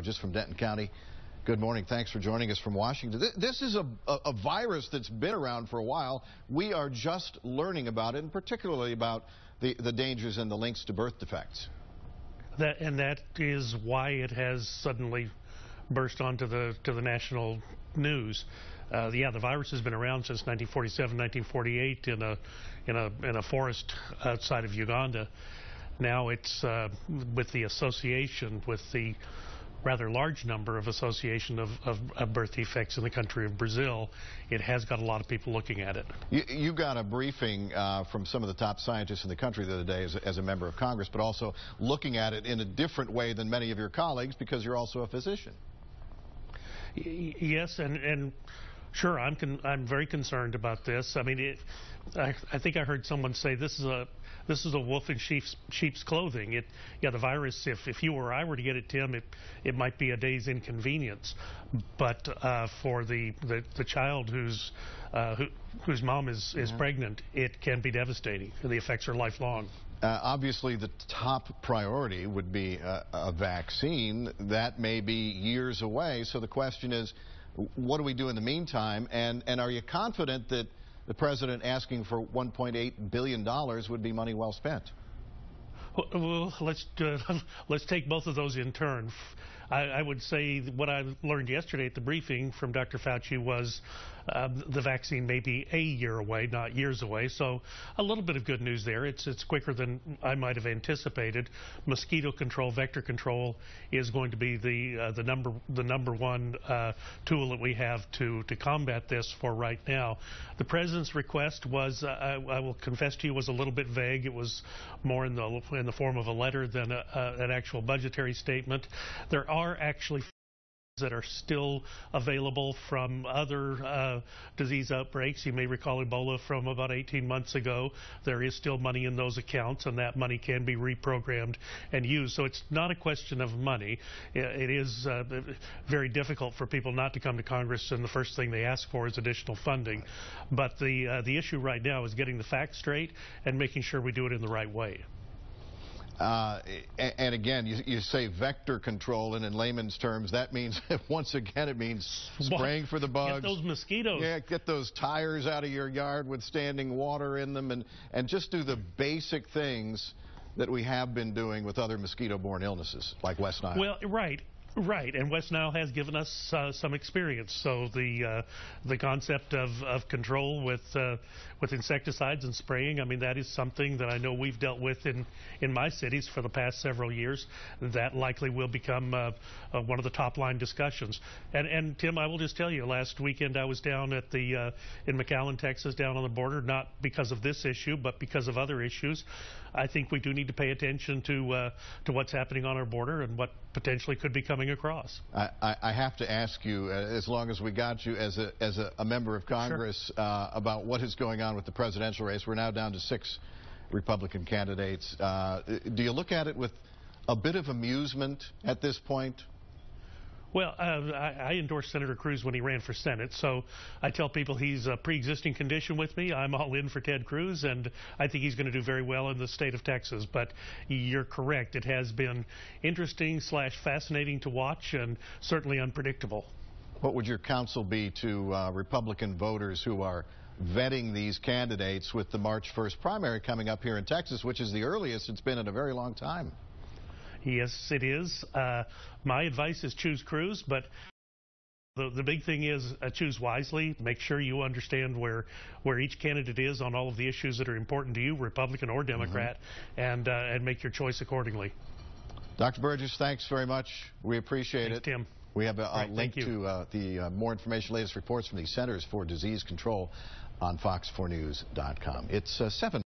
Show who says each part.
Speaker 1: Burgess from Denton County. Good morning. Thanks for joining us from Washington. This is a virus that's been around for a while. We are just learning about it, and particularly about the dangers and the links to birth defects.
Speaker 2: That is why it has suddenly burst onto the national news. The virus has been around since 1947, 1948 in a forest outside of Uganda. Now it's with the association with the rather large number of association of birth defects in the country of Brazil. It has got a lot of people looking at it.
Speaker 1: You got a briefing from some of the top scientists in the country the other day as a member of Congress, but also looking at it in a different way than many of your colleagues because you're also a physician.
Speaker 2: Yes, and sure, I'm very concerned about this. I mean, I think I heard someone say this is a wolf in sheep's clothing. The virus, if you or I were to get it, Tim, it might be a day's inconvenience, but for the child whose mom is pregnant, it can be devastating. The effects are lifelong.
Speaker 1: Obviously, the top priority would be a vaccine. That may be years away. So the question is, what do we do in the meantime? And are you confident that the president asking for $1.8 billion would be money well spent?
Speaker 2: Well, let's take both of those in turn. I would say what I learned yesterday at the briefing from Dr. Fauci was the vaccine may be a year away, not years away. So a little bit of good news there. It's quicker than I might have anticipated. Mosquito control, vector control is going to be the number one tool that we have to combat this for right now. The president's request was, I will confess to you, was a little bit vague. It was more in the form of a letter than an actual budgetary statement. There are actually that are still available from other disease outbreaks. You may recall Ebola from about 18 months ago. There is still money in those accounts, and that money can be reprogrammed and used. So it's not a question of money. It is very difficult for people not to come to Congress, and the first thing they ask for is additional funding. But the issue right now is getting the facts straight and making sure we do it in the right way.
Speaker 1: And again, you say vector control, and in layman's terms, that means, once again, it means spraying for the bugs.
Speaker 2: Get those mosquitoes.
Speaker 1: Yeah, get those tires out of your yard with standing water in them, and just do the basic things that we have been doing with other mosquito-borne illnesses, like West Nile.
Speaker 2: Well, right, and West Nile has given us some experience. So the concept of control with insecticides and spraying, I mean, that is something that I know we've dealt with in my cities for the past several years. That likely will become one of the top line discussions. And Tim, I will just tell you, last weekend I was down at in McAllen, Texas, down on the border, not because of this issue, but because of other issues. I think we do need to pay attention to what's happening on our border and what potentially could be coming across.
Speaker 1: I have to ask you, as long as we got you as a member of Congress, sure, about what is going on with the presidential race. We're now down to 6 Republican candidates. Do you look at it with a bit of amusement at this point?
Speaker 2: Well, I endorsed Senator Cruz when he ran for Senate, so I tell people he's a pre-existing condition with me. I'm all in for Ted Cruz, and I think he's going to do very well in the state of Texas. But you're correct. It has been interesting / fascinating to watch, and certainly unpredictable.
Speaker 1: What would your counsel be to Republican voters who are vetting these candidates with the March 1st primary coming up here in Texas, which is the earliest it's been in a very long time?
Speaker 2: Yes, it is. My advice is choose Cruz, but the big thing is choose wisely. Make sure you understand where each candidate is on all of the issues that are important to you, Republican or Democrat, and make your choice accordingly.
Speaker 1: Dr. Burgess, thanks very much. We appreciate it.
Speaker 2: Tim.
Speaker 1: We have a link to the more information, latest reports from the Centers for Disease Control on fox4news.com. It's 7.